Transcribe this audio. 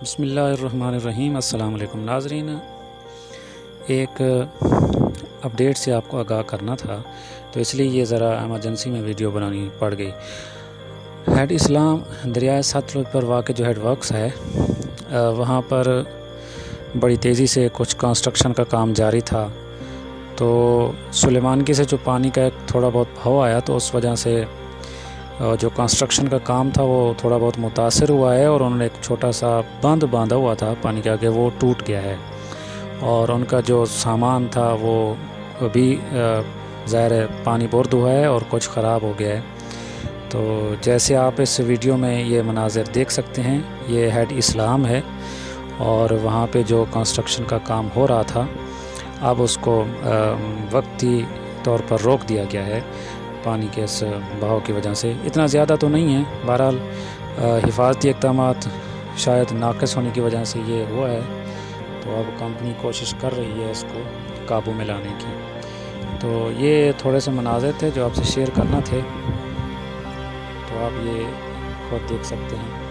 बिस्मिल्लाहिर्रहमानिर्रहीम। अस्सलाम वालेकुम नाज़रीन, एक अपडेट से आपको आगाह करना था तो इसलिए ये ज़रा एमरजेंसी में वीडियो बनानी पड़ गई। हेड इस्लाम दरियाए सतलुज पर वाक़ जो हेड वर्क्स है वहाँ पर बड़ी तेज़ी से कुछ कंस्ट्रक्शन का काम जारी था। तो सुलेमानकी से जो पानी का एक थोड़ा बहुत बहाव आया तो उस वजह से जो कंस्ट्रक्शन का काम था वो थोड़ा बहुत मुतासर हुआ है और उन्होंने एक छोटा सा बांध बांधा हुआ था पानी के आगे, वो टूट गया है और उनका जो सामान था वो भी ज़ाहिर है पानी बुर्द हुआ है और कुछ ख़राब हो गया है। तो जैसे आप इस वीडियो में ये मनाज़िर देख सकते हैं, ये हेड इस्लाम है और वहाँ पे जो कंस्ट्रक्शन का काम हो रहा था अब उसको वक्ती तौर पर रोक दिया गया है पानी के इस बहाव की वजह से। इतना ज़्यादा तो नहीं है, बहरहाल हिफाजती इक़दामात शायद नाक़िस होने की वजह से ये हुआ है। तो अब कंपनी कोशिश कर रही है इसको काबू में लाने की। तो ये थोड़े से मनाज़िर थे जो आपसे शेयर करना थे, तो आप ये खुद देख सकते हैं।